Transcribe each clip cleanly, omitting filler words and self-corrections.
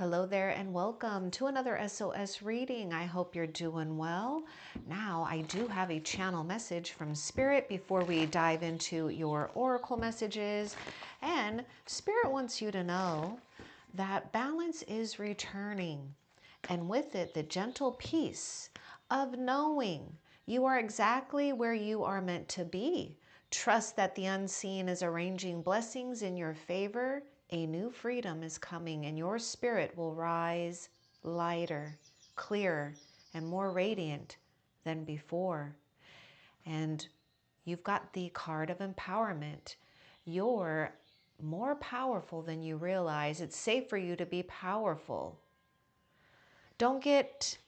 Hello there and welcome to another SOS reading. I hope you're doing well. Now, I do have a channel message from Spirit before we dive into your oracle messages. And Spirit wants you to know that balance is returning, and with it, the gentle peace of knowing you are exactly where you are meant to be. Trust that the unseen is arranging blessings in your favor. A new freedom is coming, and your spirit will rise lighter, clearer, and more radiant than before. And you've got the card of empowerment. You're more powerful than you realize. It's safe for you to be powerful. Don't get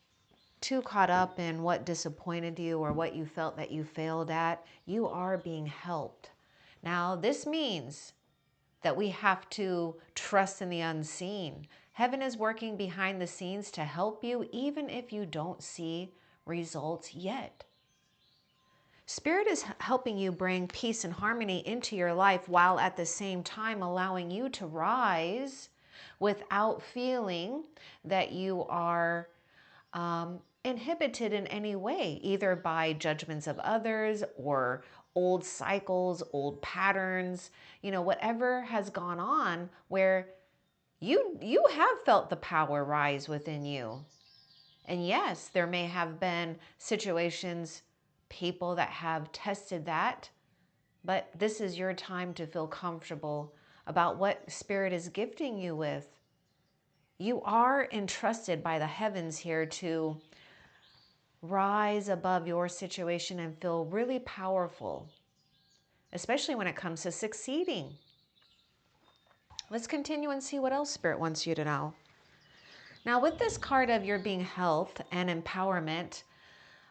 too caught up in what disappointed you or what you felt that you failed at. You are being helped. Now, this means that we have to trust in the unseen. Heaven is working behind the scenes to help you, even if you don't see results yet. Spirit is helping you bring peace and harmony into your life while at the same time allowing you to rise without feeling that you are inhibited in any way, either by judgments of others or old cycles, old patterns, whatever has gone on where you have felt the power rise within you. And yes, there may have been situations, people that have tested that, but this is your time to feel comfortable about what Spirit is gifting you with. You are entrusted by the heavens here to rise above your situation and feel really powerful, especially when it comes to succeeding. Let's continue and see what else Spirit wants you to know. Now, with this card of your being health and empowerment,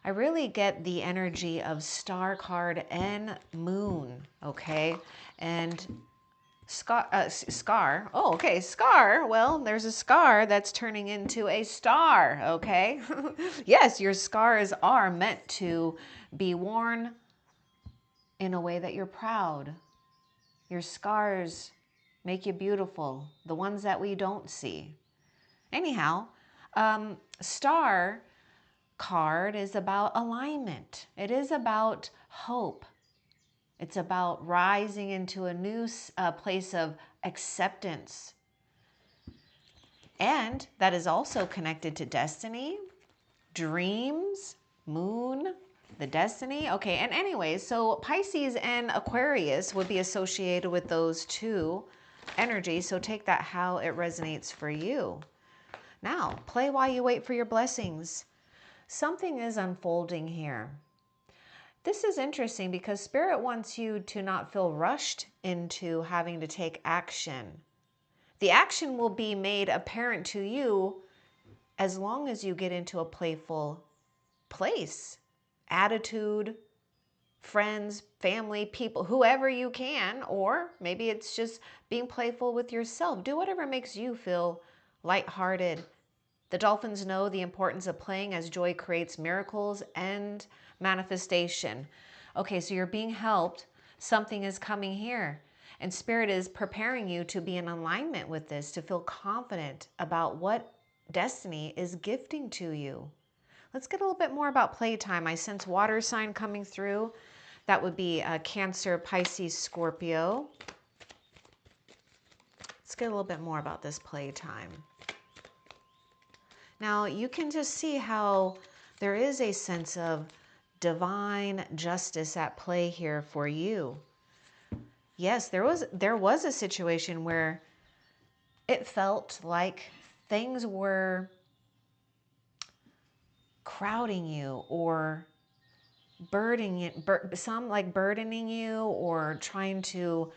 I really get the energy of star card and moon, okay? And scar. Oh, okay, scar. Well, there's a scar that's turning into a star, okay? Yes, your scars are meant to be worn in a way that you're proud. Your scars make you beautiful, the ones that we don't see. Anyhow, star card is about alignment. It is about hope. It's about rising into a new place of acceptance. And that is also connected to destiny, dreams, moon, the destiny. Okay, and anyways, so Pisces and Aquarius would be associated with those two energies. So take that how it resonates for you. Now, play while you wait for your blessings. Something is unfolding here. This is interesting because Spirit wants you to not feel rushed into having to take action. The action will be made apparent to you as long as you get into a playful place, attitude, friends, family, people, whoever you can, or maybe it's just being playful with yourself. Do whatever makes you feel lighthearted. The dolphins know the importance of playing as joy creates miracles and manifestation. Okay, so you're being helped. Something is coming here. And Spirit is preparing you to be in alignment with this, to feel confident about what destiny is gifting to you. Let's get a little bit more about playtime. I sense water sign coming through. That would be Cancer, Pisces, Scorpio. Let's get a little bit more about this playtime. Now, you can just see how there is a sense of divine justice at play here for you. Yes, there was a situation where it felt like things were crowding you or burdening you or trying to,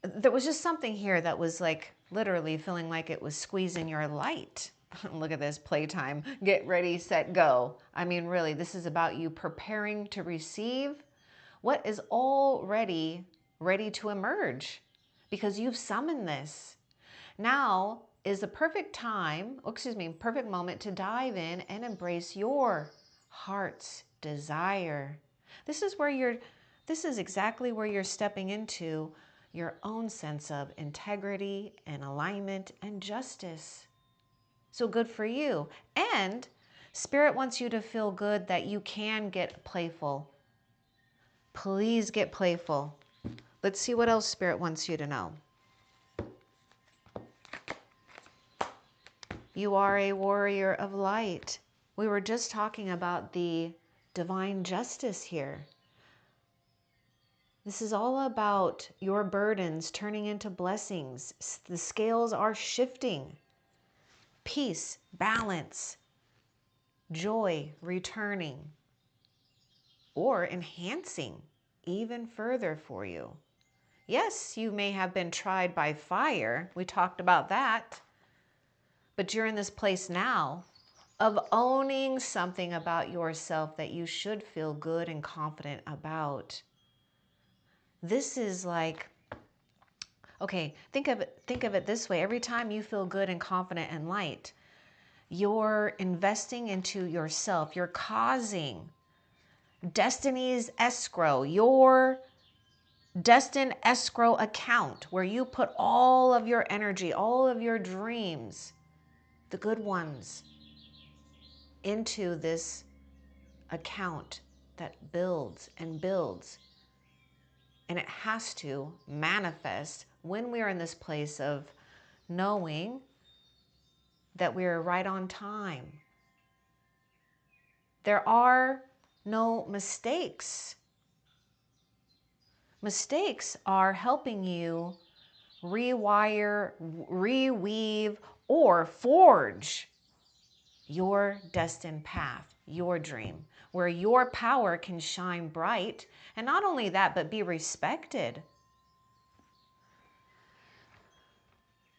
there was just something here that was like literally feeling like it was squeezing your light. Look at this playtime. Get ready, set, go. I mean, really, this is about you preparing to receive what is already ready to emerge because you've summoned this. Now is the perfect time, perfect moment to dive in and embrace your heart's desire. This is exactly where you're stepping into your own sense of integrity and alignment and justice. So good for you. And Spirit wants you to feel good that you can get playful. Please get playful. Let's see what else Spirit wants you to know. You are a warrior of light. We were just talking about the divine justice here. This is all about your burdens turning into blessings. The scales are shifting. Peace, balance, joy returning, or enhancing even further for you. Yes, you may have been tried by fire. We talked about that. But you're in this place now of owning something about yourself that you should feel good and confident about. This is like, okay, think of it this way. Every time you feel good and confident and light, you're investing into yourself. You're causing destiny's escrow, your destined escrow account, where you put all of your energy, all of your dreams, the good ones, into this account that builds and builds. And it has to manifest when we are in this place of knowing that we're right on time. There are no mistakes. Mistakes are helping you rewire, reweave, or forge your destined path, your dream, where your power can shine bright. And not only that, but be respected.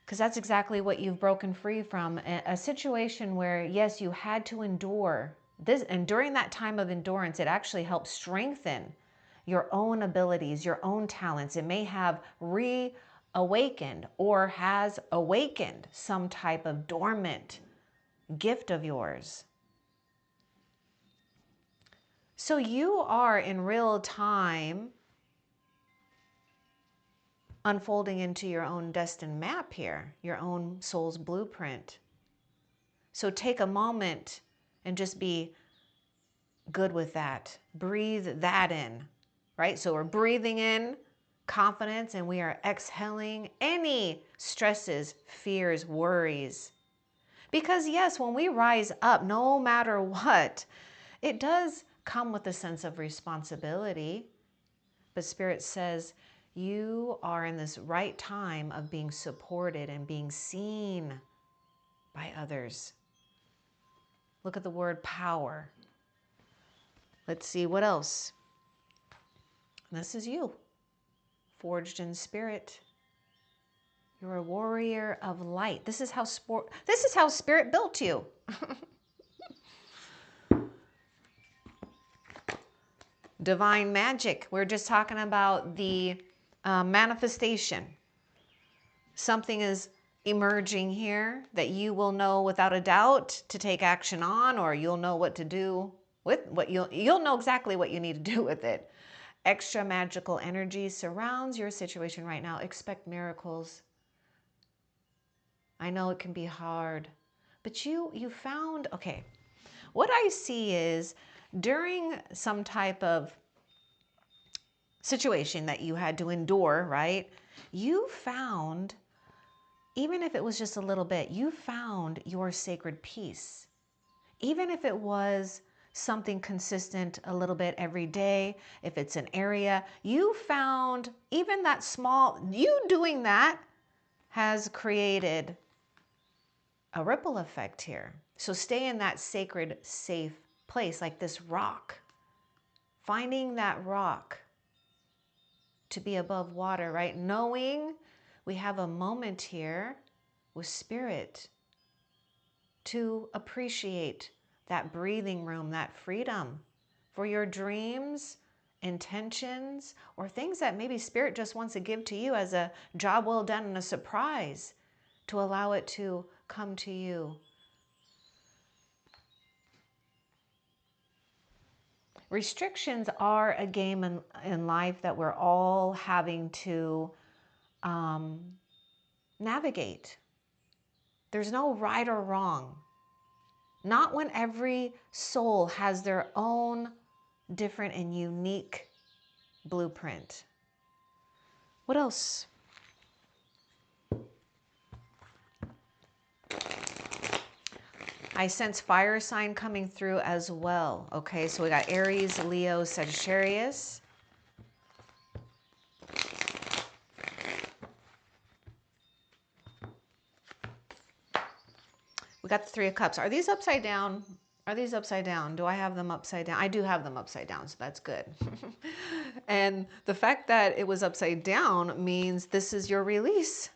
Because that's exactly what you've broken free from. A situation where, yes, you had to endure this. And during that time of endurance, it actually helps strengthen your own abilities, your own talents. It may have reawakened or has awakened some type of dormant gift of yours. So you are in real time unfolding into your own destined map here, your own soul's blueprint. So take a moment and just be good with that. Breathe that in, right? So we're breathing in confidence and we are exhaling any stresses, fears, worries. Because yes, when we rise up, no matter what, it does come with a sense of responsibility. But Spirit says, you are in this right time of being supported and being seen by others. Look at the word power. Let's see what else. This is you, forged in spirit. You're a warrior of light. This is how Spirit built you. Divine magic. We're just talking about the manifestation. Something is emerging here that you will know without a doubt to take action on, or you'll know what to do with what you'll know exactly what you need to do with it. Extra magical energy surrounds your situation right now. Expect miracles. I know it can be hard, but you found, okay, what I see is during some type of situation that you had to endure, right? You found, even if it was just a little bit, you found your sacred peace. Even if it was something consistent a little bit every day, if it's an area, you found even that small, you doing that has created a ripple effect here. So stay in that sacred, safe place, like this rock. Finding that rock to be above water, right? Knowing we have a moment here with Spirit to appreciate that breathing room, that freedom for your dreams, intentions, or things that maybe Spirit just wants to give to you as a job well done and a surprise, to allow it to come to you. Restrictions are a game in life that we're all having to navigate. There's no right or wrong. Not when every soul has their own different and unique blueprint. What else? I sense fire sign coming through as well. Okay, so we got Aries, Leo, Sagittarius. We got the Three of Cups. Are these upside down? Are these upside down? Do I have them upside down? I do have them upside down, so that's good. And the fact that it was upside down means this is your release.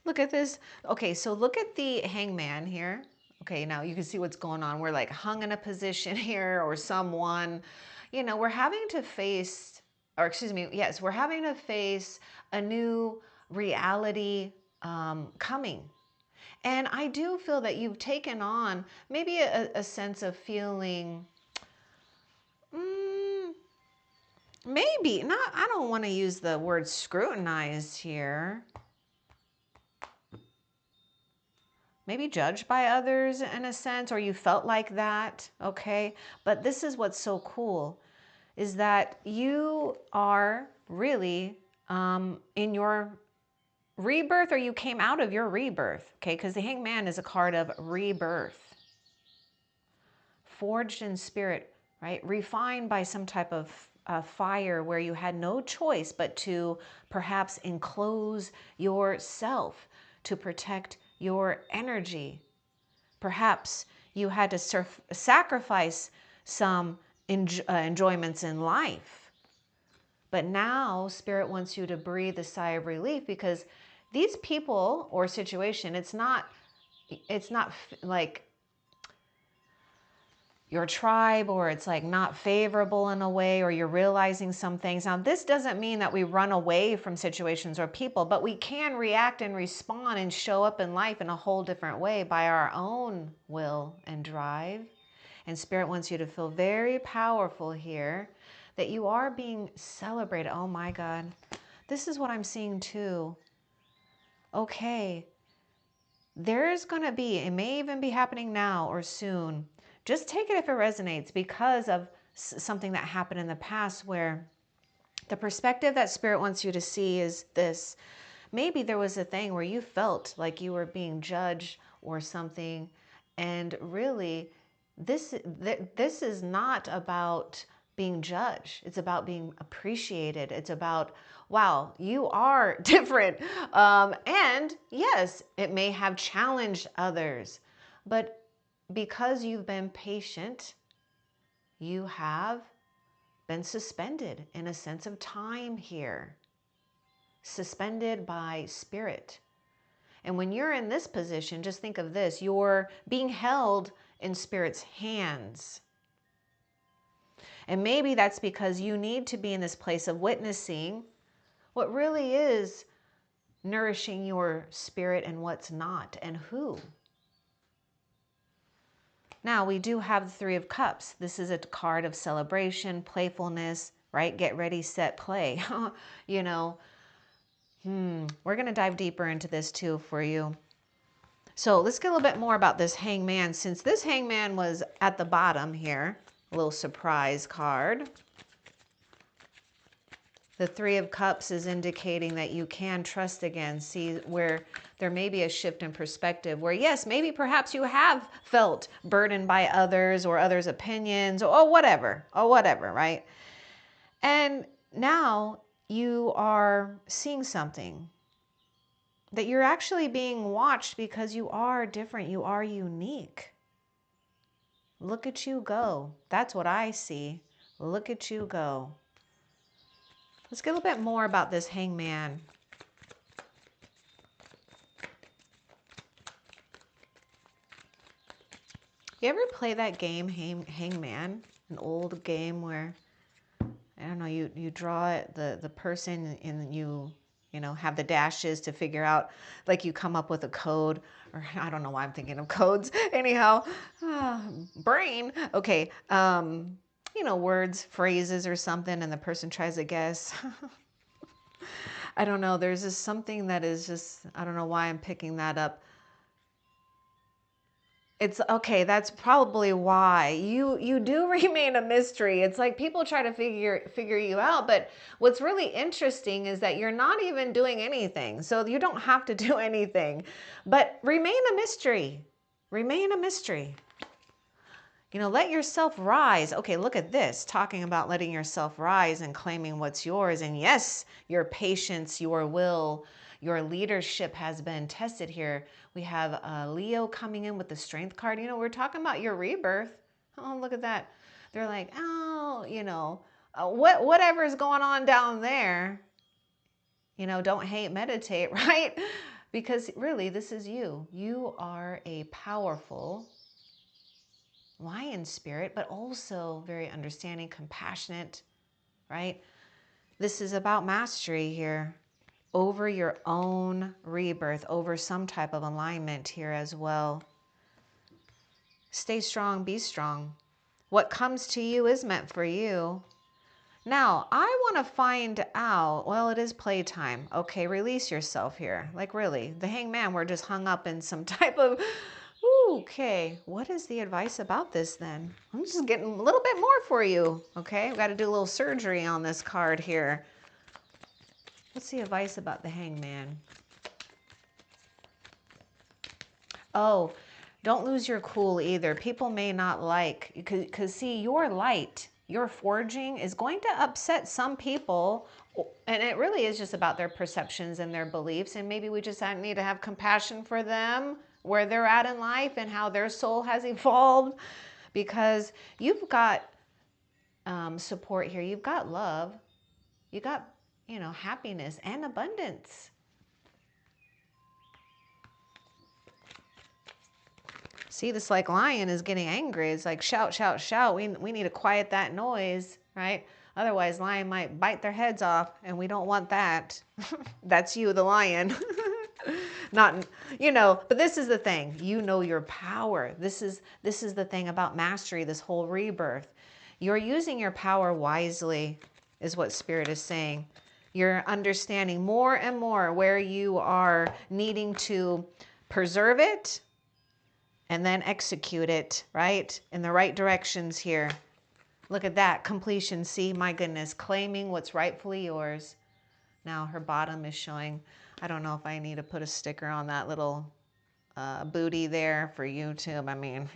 Look at this. Okay, so look at the Hangman here. Okay, now you can see what's going on. We're like hung in a position here, or someone, you know, we're having to face, or excuse me, yes, we're having to face a new reality coming. And I do feel that you've taken on maybe a sense of feeling, maybe not, I don't want to use the word scrutinized here. Maybe judged by others in a sense, or you felt like that, okay? But this is what's so cool, is that you are really in your rebirth, or you came out of your rebirth, okay? Because the Hangman is a card of rebirth. Forged in spirit, right? Refined by some type of fire where you had no choice but to perhaps enclose yourself to protect your energy. Perhaps you had to sacrifice some enjoyments in life. But now Spirit wants you to breathe a sigh of relief, because these people or situation, it's not like your tribe, or it's like not favorable in a way, or you're realizing some things. Now, this doesn't mean that we run away from situations or people, but we can react and respond and show up in life in a whole different way by our own will and drive. And Spirit wants you to feel very powerful here, that you are being celebrated. Oh my God. This is what I'm seeing too. Okay. There's going to be, it may even be happening now or soon. Just take it if it resonates, because of something that happened in the past, where the perspective that Spirit wants you to see is this. Maybe there was a thing where you felt like you were being judged or something. And really, this is not about being judged. It's about being appreciated. It's about, wow, you are different. And yes, it may have challenged others, but because you've been patient, you have been suspended in a sense of time here. Suspended by Spirit. And when you're in this position, just think of this. You're being held in Spirit's hands. And maybe that's because you need to be in this place of witnessing what really is nourishing your spirit and what's not, and who. Now, we do have the Three of Cups. This is a card of celebration, playfulness, right? Get ready, set, play. You know, we're going to dive deeper into this too for you. So let's get a little bit more about this Hangman, since this Hangman was at the bottom here. A little surprise card. The Three of Cups is indicating that you can trust again. See where there may be a shift in perspective where, yes, maybe perhaps you have felt burdened by others or others' opinions or whatever, right? And now you are seeing something, that you're actually being watched because you are different. You are unique. Look at you go. That's what I see. Look at you go. Let's get a little bit more about this Hangman. You ever play that game, Hangman? An old game where, I don't know, you draw it, the person, and you know, have the dashes to figure out, like you come up with a code, or I don't know why I'm thinking of codes. Anyhow, brain. Okay. You know, words, phrases or something, and the person tries to guess. I don't know. There's just something that is just, I don't know why I'm picking that up. It's okay. That's probably why you do remain a mystery. It's like people try to figure you out, but what's really interesting is that you're not even doing anything. So you don't have to do anything, but remain a mystery. Remain a mystery. You know, let yourself rise. Okay, look at this, talking about letting yourself rise and claiming what's yours. And yes, your patience, your will, your leadership has been tested here. We have Leo coming in with the strength card. You know, we're talking about your rebirth. Oh, look at that. They're like, oh, you know, whatever is going on down there, you know, don't hate, meditate, right? Because really, this is you. You are a powerful lion spirit, but also very understanding, compassionate, right? This is about mastery here over your own rebirth, over some type of alignment here as well. Stay strong, be strong. What comes to you is meant for you. Now, I want to find out, well, it is playtime. Okay, release yourself here. Like really, the hangman, we're just hung up in some type of, okay, what is the advice about this then? I'm just getting a little bit more for you. Okay, we got to do a little surgery on this card here. What's the advice about the hangman? Oh, don't lose your cool either. People may not like, because see, your light, your forging is going to upset some people. And it really is just about their perceptions and their beliefs. And maybe we just need to have compassion for them, where they're at in life and how their soul has evolved. Because you've got support here. You've got love. You got, you know, happiness and abundance. See, this like lion is getting angry. It's like shout, shout, shout. We need to quiet that noise, right? Otherwise, lion might bite their heads off, and we don't want that. That's you, the lion. Not, you know, but this is the thing. You know your power. This is the thing about mastery, this whole rebirth. You're using your power wisely, is what Spirit is saying. You're understanding more and more where you are needing to preserve it, and then execute it, right? In the right directions here. Look at that, completion. See, my goodness, claiming what's rightfully yours. Now her bottom is showing. I don't know if I need to put a sticker on that little booty there for YouTube. I mean,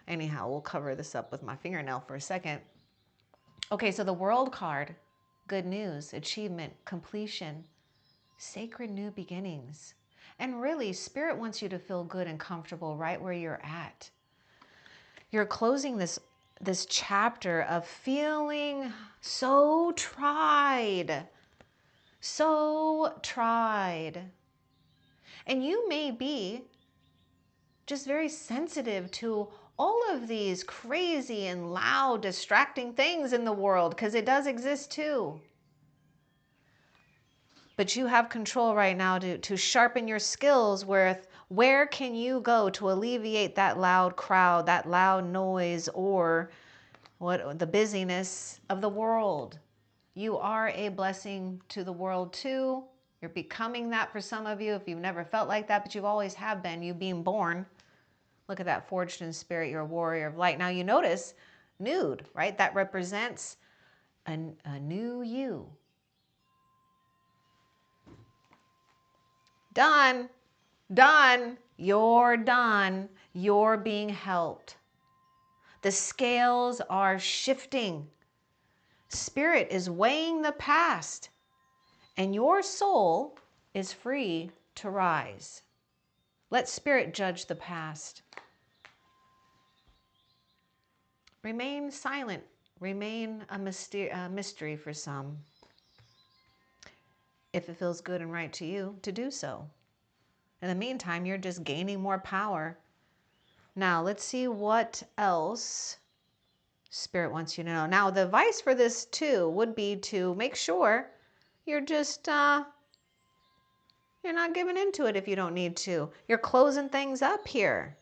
anyhow, we'll cover this up with my fingernail for a second. Okay, so the world card, good news, achievement, completion, sacred new beginnings. And really, Spirit wants you to feel good and comfortable right where you're at. You're closing this chapter of feeling so tried. So tried. And you may be just very sensitive to all of these crazy and loud, distracting things in the world, because it does exist too. But you have control right now to sharpen your skills with where can you go to alleviate that loud crowd, that loud noise, or what the busyness of the world. You are a blessing to the world too. You're becoming that for some of you if you've never felt like that, but you've always have been, you being born. Look at that, forged in spirit, you're a warrior of light. Now you notice nude, right? That represents a new you. Done, done, you're done. You're being helped. The scales are shifting. Spirit is weighing the past, and your soul is free to rise. Let Spirit judge the past. Remain silent. Remain a mystery for some. If it feels good and right to you, to do so. In the meantime, you're just gaining more power. Now, let's see what else Spirit wants you to know. Now, the advice for this too would be to make sure you're just, you're not giving into it if you don't need to. You're closing things up here.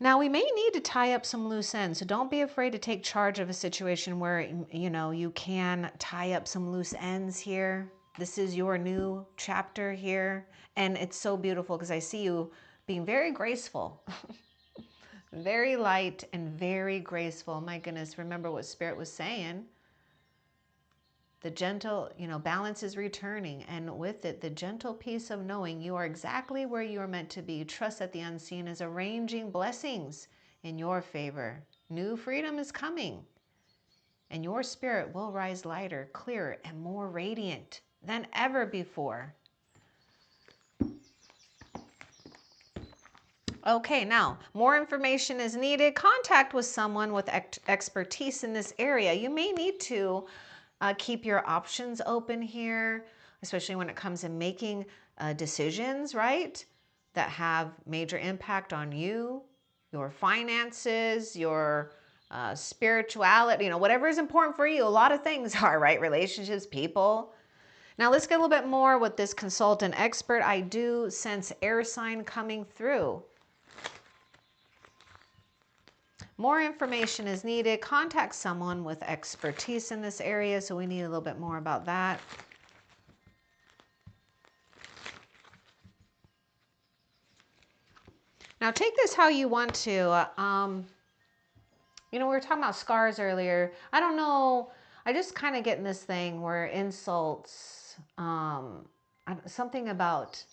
Now, we may need to tie up some loose ends, so don't be afraid to take charge of a situation where, you know, you can tie up some loose ends here. This is your new chapter here, and it's so beautiful because I see you being very graceful, very light and very graceful. My goodness, remember what Spirit was saying. The gentle, balance is returning. And with it, the gentle peace of knowing you are exactly where you are meant to be. Trust that the unseen is arranging blessings in your favor. New freedom is coming. And your spirit will rise lighter, clearer, and more radiant than ever before. Okay, now, more information is needed. Contact with someone with expertise in this area. You may need to keep your options open here, especially when it comes to making decisions, right? That have major impact on you, your finances, your spirituality, whatever is important for you. A lot of things are, right? Relationships, people. Now let's get a little bit more with this consultant expert. I do sense air sign coming through. More information is needed. Contact someone with expertise in this area. So we need a little bit more about that. Now take this how you want to. We were talking about scars earlier. I don't know. I just kind of get in this thing where insults, something about,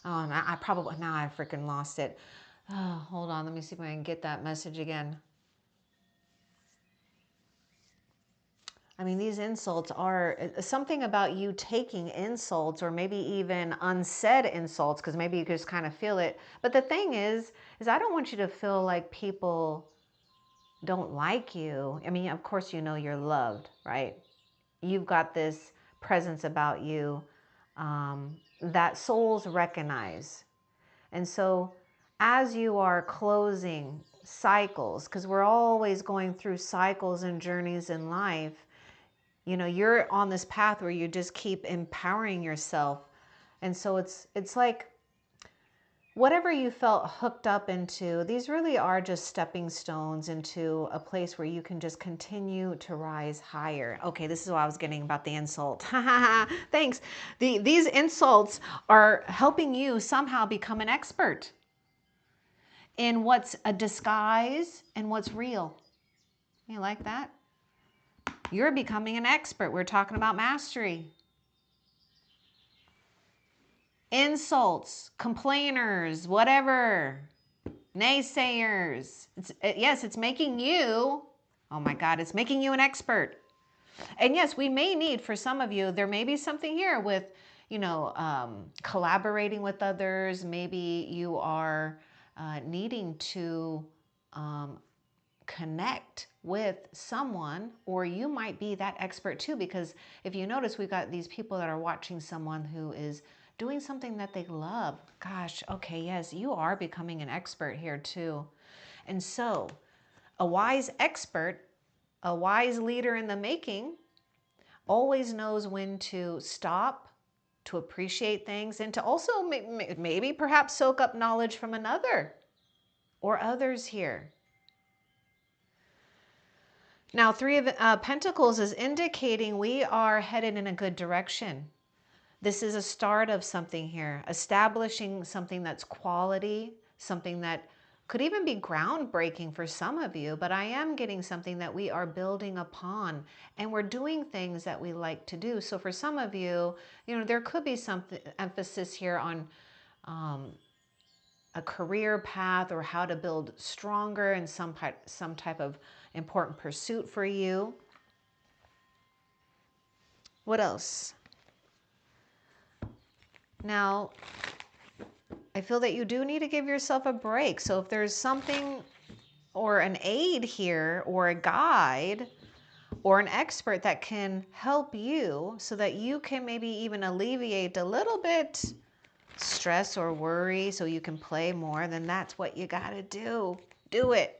now I freaking lost it. Oh, hold on. Let me see if I can get that message again. I mean, these insults are something about you taking insults, or maybe even unsaid insults, because maybe you just kind of feel it. But the thing is I don't want you to feel like people don't like you. I mean, of course, you're loved, right? You've got this presence about you that souls recognize. And so as you are closing cycles, because we're always going through cycles and journeys in life, you're on this path where you just keep empowering yourself. And so it's like whatever you felt hooked up into, these really are just stepping stones into a place where you can just continue to rise higher. Okay, this is what I was getting about the insult. Thanks. These insults are helping you somehow become an expert in what's a disguise and what's real. You like that? You're becoming an expert. We're talking about mastery. Insults, complainers, whatever, naysayers. It's making you, oh my God, it's making you an expert. And yes, we may need, for some of you, there may be something here with, collaborating with others. Maybe you are needing to connect with someone, or you might be that expert too, because if you notice, we've got these people that are watching someone who is doing something that they love. Gosh, okay, yes, you are becoming an expert here too. And so a wise expert, a wise leader in the making, always knows when to stop, to appreciate things, and to also maybe perhaps soak up knowledge from another or others here. Now, Three of Pentacles is indicating we are headed in a good direction. This is a start of something here, establishing something that's quality, something that could even be groundbreaking for some of you, but I am getting something that we are building upon, and we're doing things that we like to do. So for some of you, there could be some emphasis here on a career path, or how to build stronger in some type of important pursuit for you. What else? Now, I feel that you do need to give yourself a break. So if there's something or an aid here, or a guide, or an expert that can help you so that you can maybe even alleviate a little bit stress or worry so you can play more, then that's what you got to do. Do it.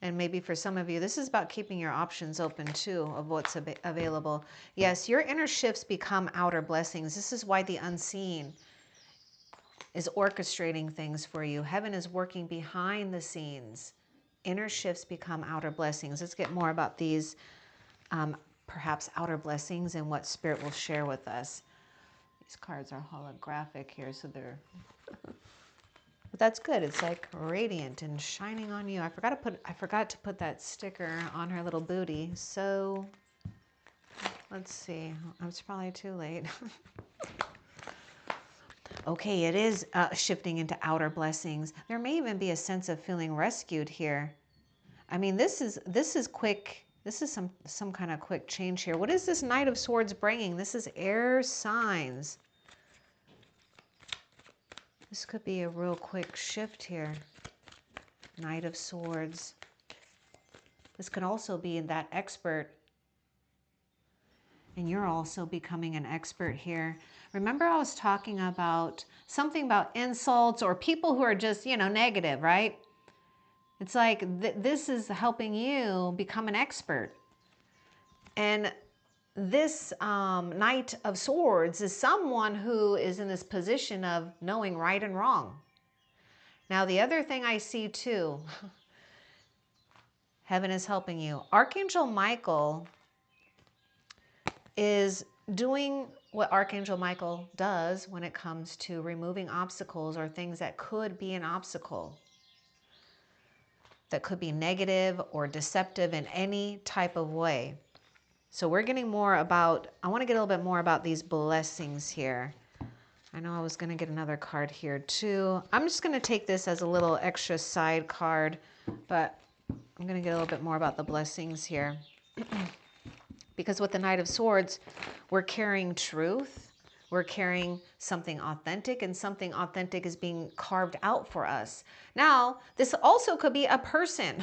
And maybe for some of you, this is about keeping your options open too, of what's available. Yes, your inner shifts become outer blessings. This is why the unseen is orchestrating things for you. Heaven is working behind the scenes. Inner shifts become outer blessings. Let's get more about these perhaps outer blessings and what Spirit will share with us. These cards are holographic here, so they're... But that's good. It's like radiant and shining on you. I forgot to put that sticker on her little booty. So let's see. It's probably too late. Okay, it is shifting into outer blessings. There may even be a sense of feeling rescued here. I mean, this is quick. This is some kind of quick change here. What is this Knight of Swords bringing? This is air signs. This could be a real quick shift here. Knight of Swords. This could also be that expert. And you're also becoming an expert here. Remember I was talking about something about insults or people who are just, you know, negative, right? It's like this is helping you become an expert. And this Knight of Swords is someone who is in this position of knowing right and wrong. Now, the other thing I see too, heaven is helping you. Archangel Michael is doing what Archangel Michael does when it comes to removing obstacles or things that could be an obstacle, that could be negative or deceptive in any type of way. So we're getting more about, I want to get a little bit more about these blessings here. I know I was going to get another card here too. I'm just going to take this as a little extra side card, but I'm going to get a little bit more about the blessings here. Because with the Knight of Swords, we're carrying truth. We're carrying something authentic, and something authentic is being carved out for us. Now, this also could be a person,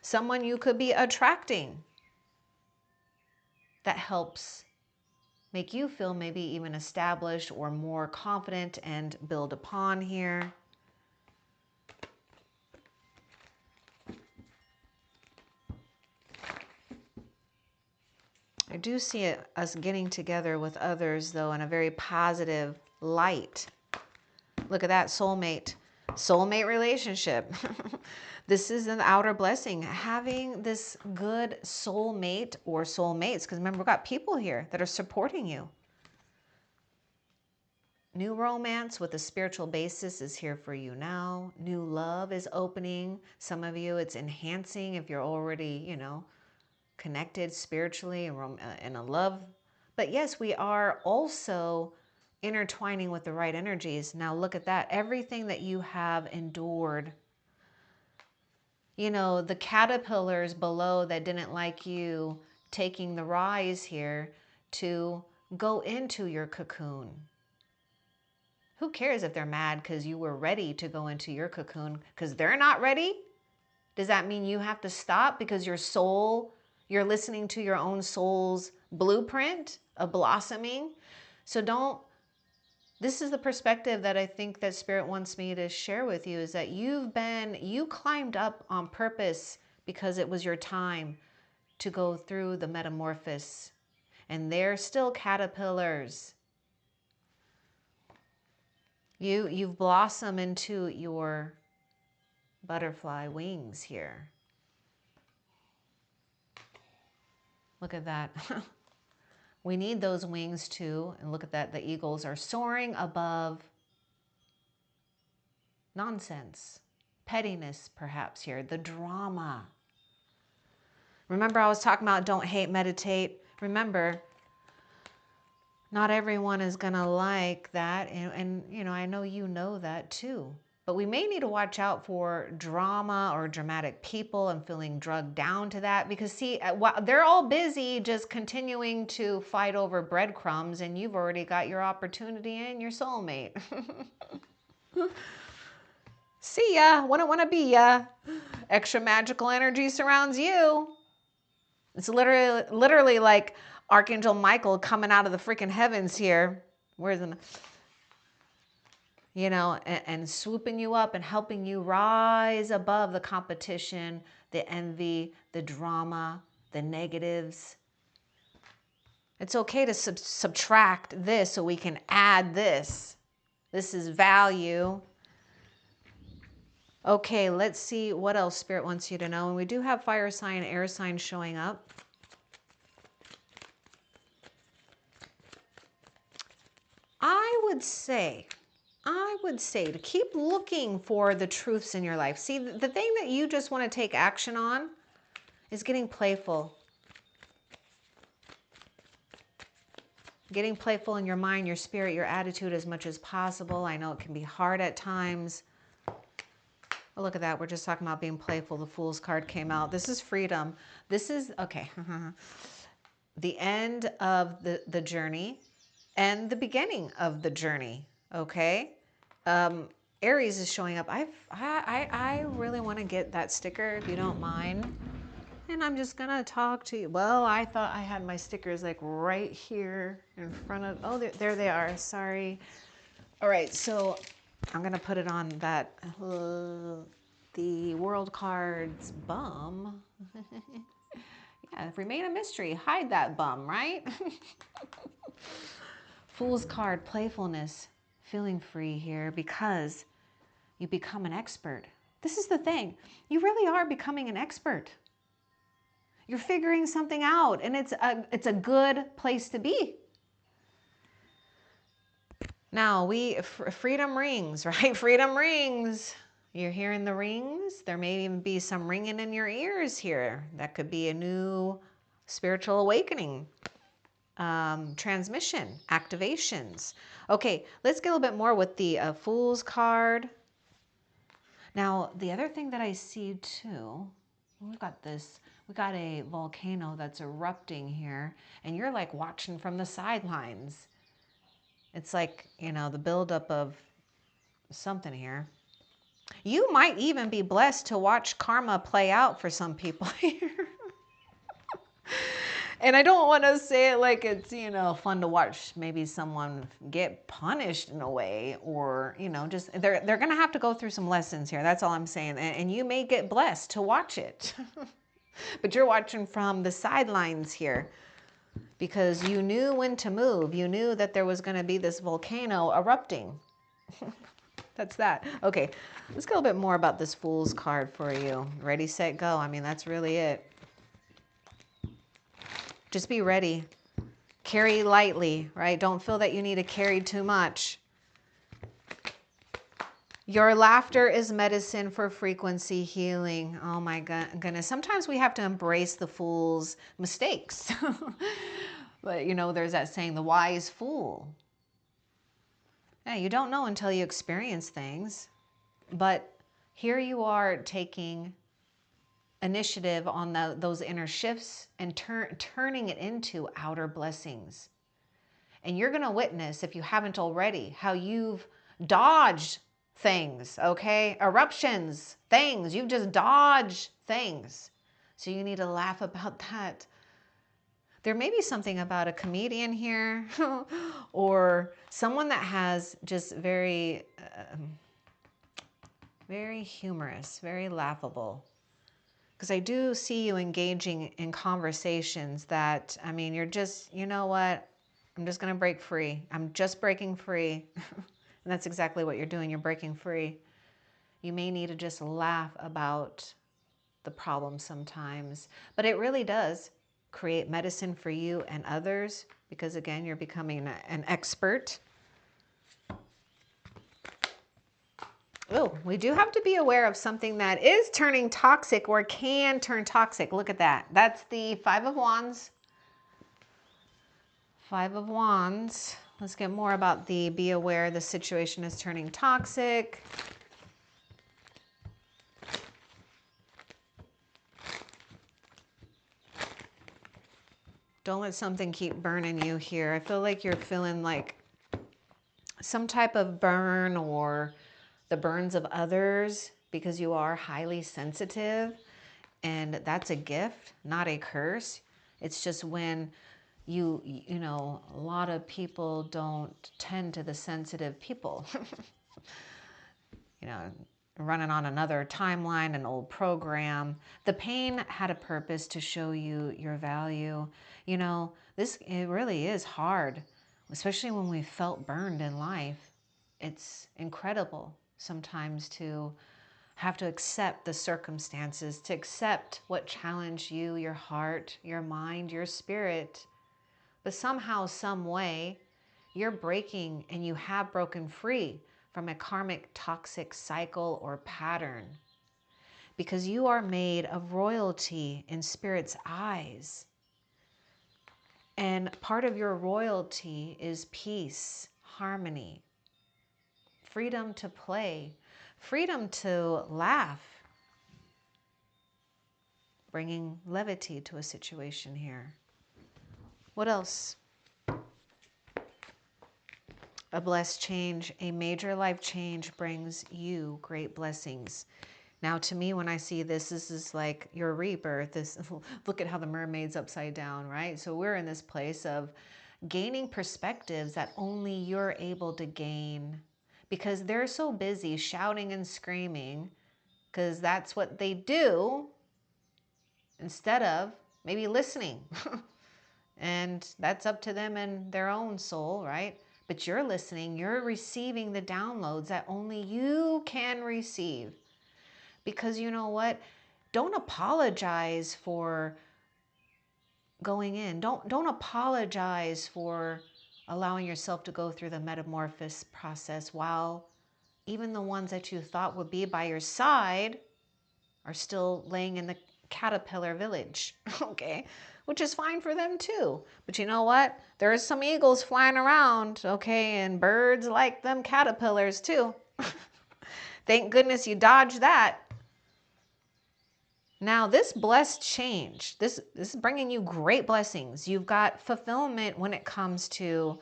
someone you could be attracting that helps make you feel maybe even established or more confident and build upon here. I do see us getting together with others, though, in a very positive light. Look at that, soulmate. Soulmate relationship. This is an outer blessing. Having this good soulmate or soulmates, because remember, we've got people here that are supporting you. New romance with a spiritual basis is here for you now. New love is opening. Some of you, it's enhancing if you're already, you know, connected spiritually and in a love. But yes, we are also intertwining with the right energies. Now look at that. Everything that you have endured, you know, the caterpillars below that didn't like you taking the rise here to go into your cocoon. Who cares if they're mad because you were ready to go into your cocoon? Because they're not ready? Does that mean you have to stop because your soul, you're listening to your own soul's blueprint of blossoming? So don't, this is the perspective that I think that Spirit wants me to share with you, is that you climbed up on purpose because it was your time to go through the metamorphosis. And they're still caterpillars. You've blossomed into your butterfly wings here. Look at that. We need those wings too. And look at that. The eagles are soaring above nonsense, pettiness perhaps here, the drama. Remember I was talking about don't hate, meditate. Remember, not everyone is going to like that. And, you know, I know you know that too. But we may need to watch out for drama or dramatic people and feeling drugged down to that. Because see, they're all busy just continuing to fight over breadcrumbs, and you've already got your opportunity and your soulmate. See ya, wouldn't want to be ya. Extra magical energy surrounds you. It's literally like Archangel Michael coming out of the freaking heavens here. Where's the... You know, and swooping you up and helping you rise above the competition, the envy, the drama, the negatives. It's okay to subtract this so we can add this. This is value. Okay, let's see what else Spirit wants you to know. And we do have fire sign, air sign showing up. would say to keep looking for the truths in your life. See, the thing that you just want to take action on is getting playful. Getting playful in your mind, your spirit, your attitude as much as possible. I know it can be hard at times. Oh, look at that. We're just talking about being playful. The Fool's card came out. This is freedom. This is, okay, the end of the journey and the beginning of the journey, okay? Aries is showing up. I really want to get that sticker, if you don't mind. And I'm just gonna talk to you. Well, I thought I had my stickers like right here in front of, oh, there they are, sorry. All right, so I'm gonna put it on that, the world cards bum. Yeah, remain a mystery, hide that bum, right? Fool's card, playfulness, feeling free here because you become an expert. This is the thing, you really are becoming an expert. You're figuring something out, and it's a good place to be. Now, freedom rings, right? Freedom rings. You're hearing the rings. There may even be some ringing in your ears here. That could be a new spiritual awakening, transmission, activations. Okay, let's get a little bit more with the Fool's card. Now, the other thing that I see too, we've got this, we got a volcano that's erupting here, and you're like watching from the sidelines. It's like, you know, the buildup of something here. You might even be blessed to watch karma play out for some people here. And I don't want to say it like it's, you know, fun to watch maybe someone get punished in a way, or, you know, just they're going to have to go through some lessons here. That's all I'm saying. And you may get blessed to watch it. But you're watching from the sidelines here because you knew when to move. You knew that there was going to be this volcano erupting. That's that. Okay, let's go a bit more about this Fool's card for you. Ready, set, go. I mean, that's really it. Just be ready. Carry lightly, right? Don't feel that you need to carry too much. Your laughter is medicine for frequency healing. Oh my goodness. Sometimes we have to embrace the fool's mistakes. But you know, there's that saying, the wise fool. Yeah, you don't know until you experience things. But here you are taking initiative on those inner shifts and turning it into outer blessings. And you're going to witness, if you haven't already, how you've dodged things, okay? Eruptions, things. You've just dodged things. So you need to laugh about that. There may be something about a comedian here or someone that has just very, very humorous, very laughable. Because I do see you engaging in conversations that, I mean, you're just, you know what? I'm just going to break free. I'm just breaking free. And that's exactly what you're doing. You're breaking free. You may need to just laugh about the problem sometimes. But it really does create medicine for you and others. Because again, you're becoming an expert. Oh, we do have to be aware of something that is turning toxic or can turn toxic. Look at that. That's the Five of Wands. Five of Wands. Let's get more about the be aware the situation is turning toxic. Don't let something keep burning you here. I feel like you're feeling like some type of burn or the burns of others because you are highly sensitive, and that's a gift, not a curse. It's just when you know, a lot of people don't tend to the sensitive people. You know, running on another timeline, an old program. The pain had a purpose to show you your value. You know, it really is hard, especially when we felt burned in life. It's incredible sometimes to have to accept the circumstances, to accept what challenged you, your heart, your mind, your spirit. But somehow, some way, You're breaking, and you have broken free from a karmic toxic cycle or pattern, because you are made of royalty in Spirit's eyes. And part of your royalty is peace, harmony, freedom to play, freedom to laugh, bringing levity to a situation here. What else? A blessed change, a major life change brings you great blessings. Now, to me, when I see this, this is like your rebirth. This, look at how the mermaid's upside down, right? So we're in this place of gaining perspectives that only you're able to gain, because they're so busy shouting and screaming, because that's what they do, instead of maybe listening. And that's up to them and their own soul, right? But you're listening, you're receiving the downloads that only you can receive. Because you know what? Don't apologize for going in. Don't apologize for allowing yourself to go through the metamorphosis process, while even the ones that you thought would be by your side are still laying in the caterpillar village, okay? Which is fine for them too. But you know what? There are some eagles flying around, okay? And birds like them caterpillars too. Thank goodness you dodged that. Now, this blessed change, this is bringing you great blessings. You've got fulfillment when it comes to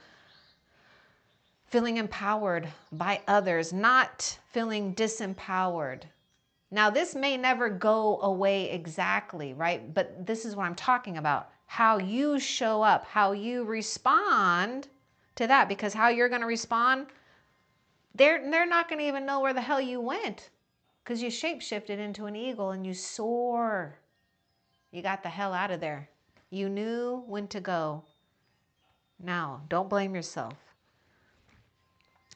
feeling empowered by others, not feeling disempowered. Now, this may never go away exactly, right? But this is what I'm talking about. How you show up, how you respond to that. Because how you're going to respond, they're not going to even know where the hell you went. Because you shapeshifted into an eagle and you soar. You got the hell out of there. You knew when to go. Now, don't blame yourself.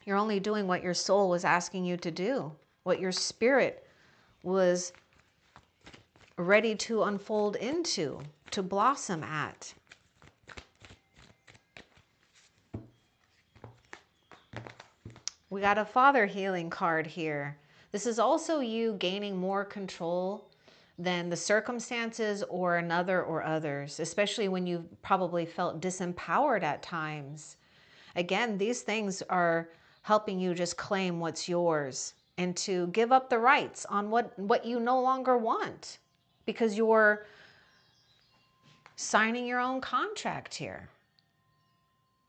You're only doing what your soul was asking you to do, what your spirit was ready to unfold into, to blossom at. We got a Father healing card here. This is also you gaining more control than the circumstances or another or others, especially when you've probably felt disempowered at times. Again, these things are helping you just claim what's yours and to give up the rights on what you no longer want, because you're signing your own contract here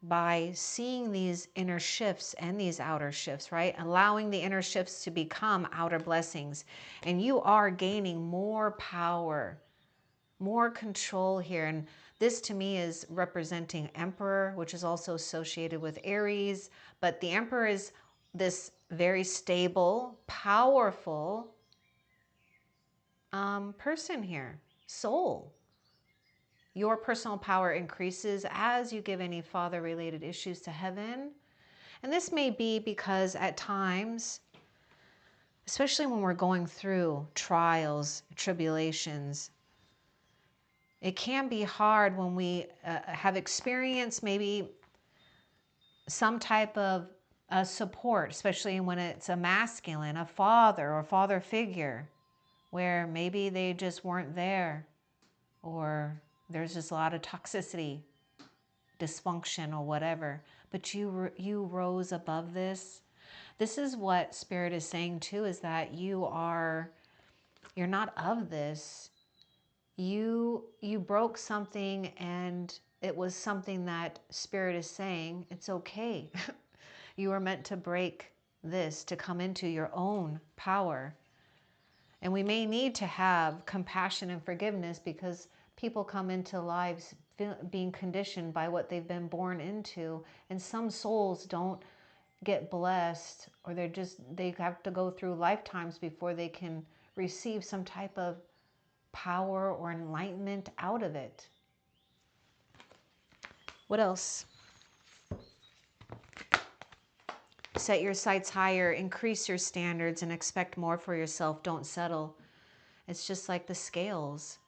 by seeing these inner shifts and these outer shifts, right? Allowing the inner shifts to become outer blessings. And you are gaining more power, more control here. And this to me is representing Emperor, which is also associated with Aries. But the Emperor is this very stable, powerful person here, soul. Your personal power increases as you give any father-related issues to heaven. And this may be because at times, especially when we're going through trials, tribulations, it can be hard when we have experienced maybe some type of support, especially when it's a masculine, a father or father figure, where maybe they just weren't there, or there's just a lot of toxicity, dysfunction or whatever. But you rose above this. This is what Spirit is saying too, is that you're not of this. You broke something, and it was something that Spirit is saying it's okay. You were meant to break this to come into your own power. And we may need to have compassion and forgiveness, because people come into lives being conditioned by what they've been born into. And some souls don't get blessed, or they have to go through lifetimes before they can receive some type of power or enlightenment out of it. What else? Set your sights higher, increase your standards, and expect more for yourself. Don't settle. It's just like the scales.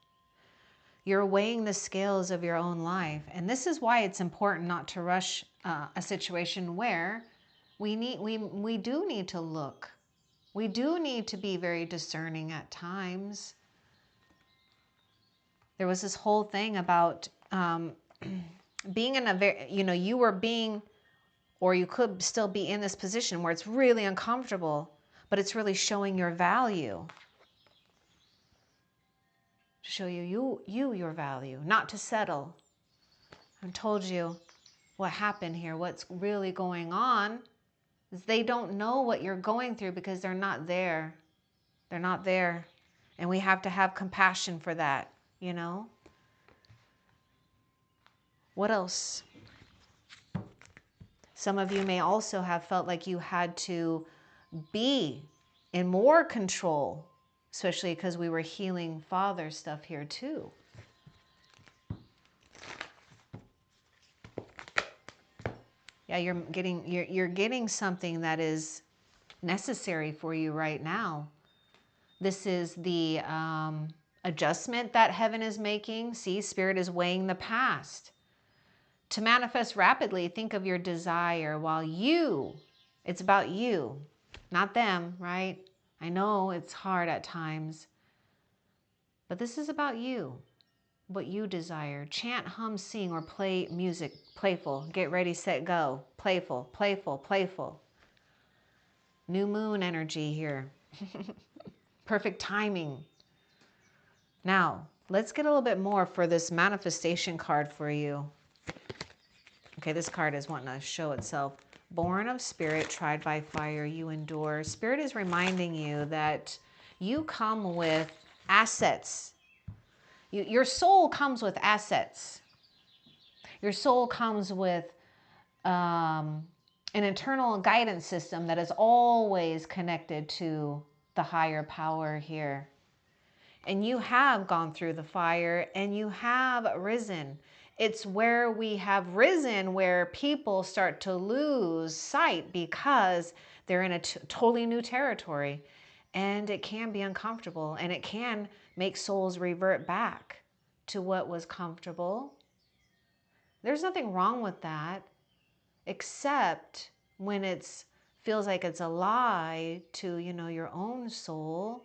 You're weighing the scales of your own life. And this is why it's important not to rush a situation where we do need to look. We do need to be very discerning at times. There was this whole thing about being in a very, you were being, or you could still be in this position where it's really uncomfortable, but it's really showing your value. To show your value, not to settle. I told you what happened here, what's really going on is they don't know what you're going through because they're not there. They're not there. And we have to have compassion for that, What else? Some of you may also have felt like you had to be in more control, especially because we were healing father stuff here too. Yeah, you're getting something that is necessary for you right now. This is the adjustment that heaven is making. See, Spirit is weighing the past. To manifest rapidly, think of your desire while it's about you, not them, right? I know it's hard at times, but this is about you, what you desire. Chant, hum, sing, or play music, playful. Get ready, set, go. Playful, playful, playful. New moon energy here. Perfect timing. Now, let's get a little bit more for this manifestation card for you. Okay, this card is wanting to show itself. Born of spirit, tried by fire, you endure. Spirit is reminding you that you come with assets. Your soul comes with assets. Your soul comes with an internal guidance system that is always connected to the higher power here. And you have gone through the fire and you have risen. It's where we have risen where people start to lose sight because they're in a totally new territory. And it can be uncomfortable and it can make souls revert back to what was comfortable. There's nothing wrong with that, except when it feels like it's a lie to, your own soul,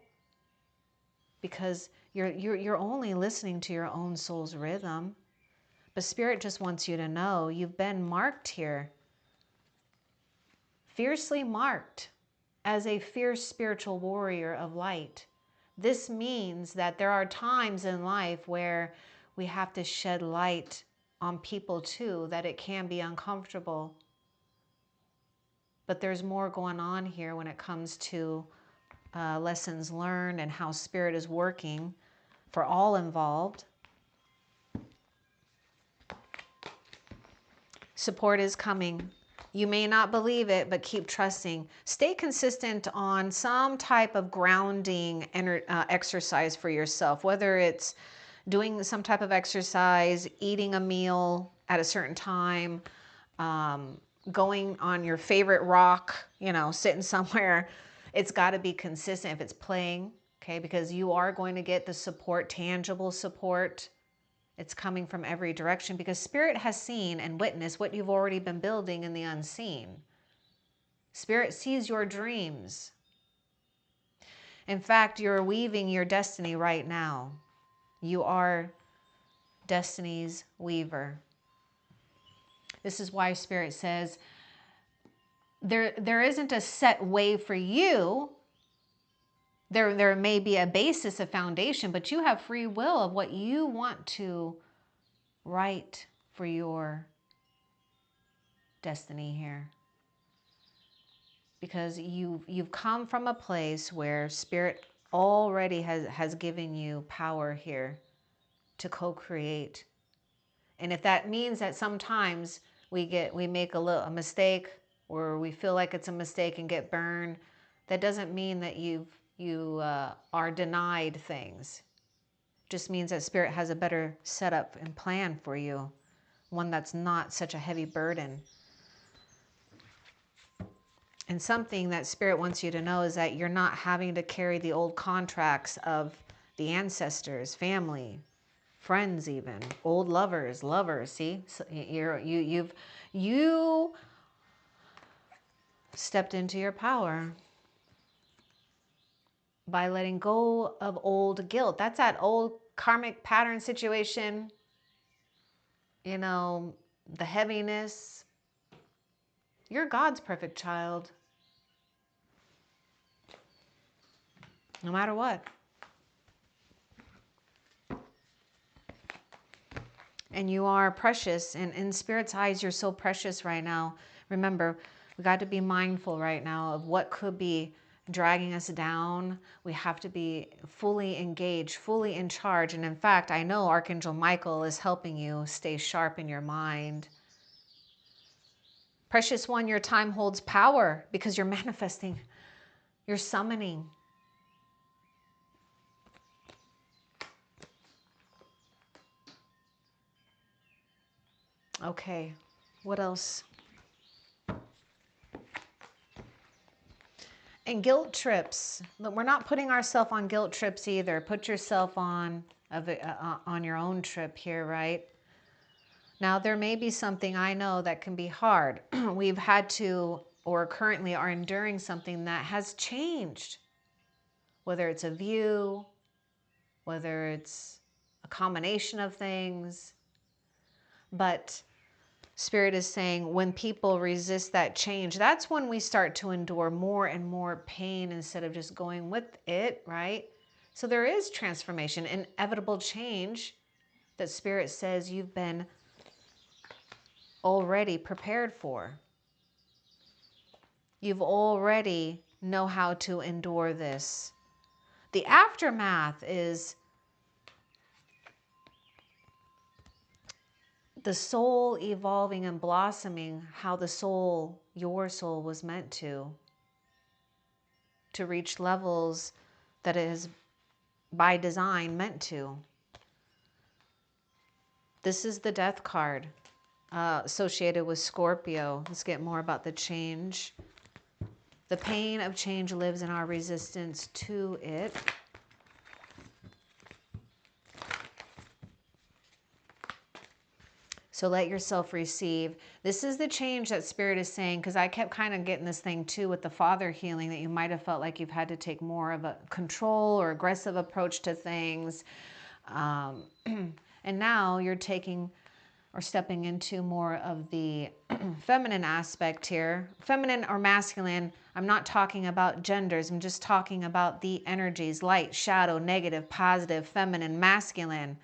because you're only listening to your own soul's rhythm. But Spirit just wants you to know you've been marked here, fiercely marked as a fierce spiritual warrior of light. This means that there are times in life where we have to shed light on people too, that it can be uncomfortable. But there's more going on here when it comes to lessons learned and how Spirit is working for all involved. Support is coming. You may not believe it, but keep trusting. Stay consistent on some type of grounding exercise for yourself, whether it's doing some type of exercise, eating a meal at a certain time, going on your favorite rock, sitting somewhere. It's got to be consistent if it's playing, okay? Because you are going to get the support, tangible support. It's coming from every direction because Spirit has seen and witnessed what you've already been building in the unseen. Spirit sees your dreams. In fact, you're weaving your destiny right now. You are destiny's weaver. This is why Spirit says there isn't a set way for you. There may be a basis, a foundation, but you have free will of what you want to write for your destiny here. Because you've come from a place where Spirit already has given you power here to co-create. And if that means that sometimes we make a mistake, or we feel like it's a mistake and get burned, that doesn't mean that you are denied things. It just means that Spirit has a better setup and plan for you, one that's not such a heavy burden. And something that Spirit wants you to know is that you're not having to carry the old contracts of the ancestors, family. friends, even old lovers. See, so you stepped into your power by letting go of old guilt. That's that old karmic pattern situation, you know, the heaviness. You're God's perfect child, no matter what. And you are precious. And in Spirit's eyes, you're so precious right now. Remember, we got to be mindful right now of what could be dragging us down. We have to be fully engaged, fully in charge. And in fact, I know Archangel Michael is helping you stay sharp in your mind. Precious one, your time holds power because you're manifesting. You're summoning. Okay, what else? And guilt trips. We're not putting ourselves on guilt trips either. Put yourself on your own trip here, right? Now, there may be something I know that can be hard. We've had to, or currently are enduring something that has changed. Whether it's a view, whether it's a combination of things. But Spirit is saying when people resist that change, that's when we start to endure more and more pain instead of just going with it, right? So there is transformation, inevitable change that Spirit says you've been already prepared for. You've already know how to endure this. The aftermath is the soul evolving and blossoming how the soul, your soul, was meant to reach levels that it is by design meant to. This is the death card associated with Scorpio. Let's get more about the change. The pain of change lives in our resistance to it. So let yourself receive. This is the change that Spirit is saying, because I kept kind of getting this thing too with the father healing, that you might have felt like you've had to take more of a control or aggressive approach to things. And now you're taking or stepping into more of the feminine aspect here. Feminine or masculine, I'm not talking about genders. I'm just talking about the energies, light, shadow, negative, positive, feminine, masculine.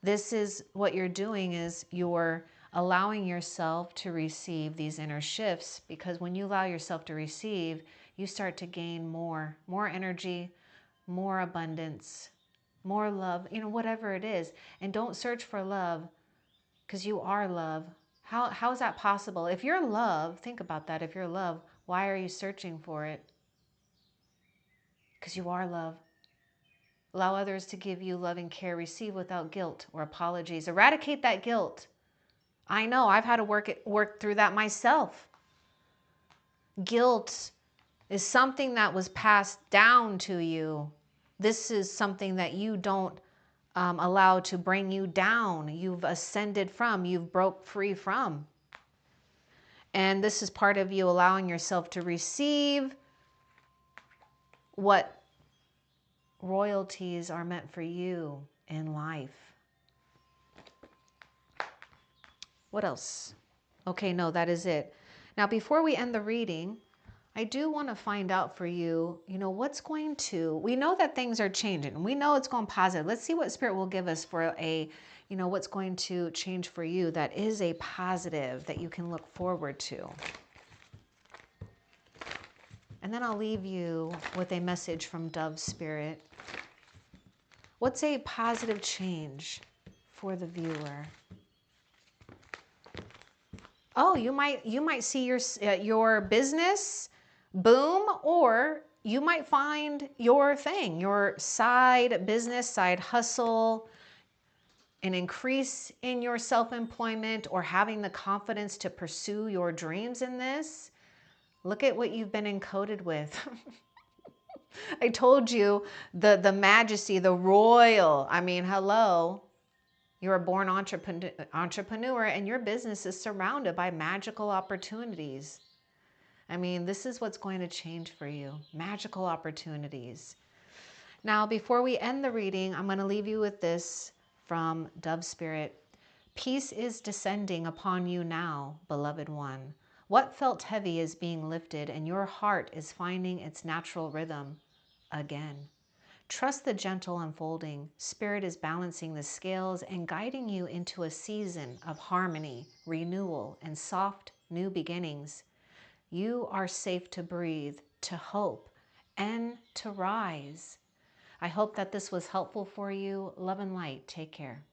This is what you're doing, is you're allowing yourself to receive these inner shifts, because when you allow yourself to receive, you start to gain more energy, more abundance, more love, you know, whatever it is. And don't search for love, because you are love. How is that possible? If you're love, think about that. If you're love, why are you searching for it? Because you are love. Allow others to give you loving care. Receive without guilt or apologies. Eradicate that guilt. I know I've had to work through that myself. Guilt is something that was passed down to you. This is something that you don't allow to bring you down. You've ascended from, you've broke free from. And this is part of you allowing yourself to receive what royalties are meant for you in life. What else? Okay, no, that is it. Now, before we end the reading, I do want to find out for you, what's going to, we know that things are changing. We know it's going positive. Let's see what Spirit will give us for what's going to change for you that is a positive that you can look forward to. And then I'll leave you with a message from Dove Spirit. What's a positive change for the viewer? Oh, you might see your business boom, or you might find your thing, your side business, side hustle, an increase in your self-employment, or having the confidence to pursue your dreams in this. Look at what you've been encoded with. I told you the majesty, the royal, hello. You're a born entrepreneur and your business is surrounded by magical opportunities. I mean, this is what's going to change for you. Magical opportunities. Now, before we end the reading, I'm going to leave you with this from Dove Spirit. Peace is descending upon you now, beloved one. What felt heavy is being lifted, and your heart is finding its natural rhythm again. Trust the gentle unfolding. Spirit is balancing the scales and guiding you into a season of harmony, renewal, and soft new beginnings. You are safe to breathe, to hope, and to rise. I hope that this was helpful for you. Love and light. Take care.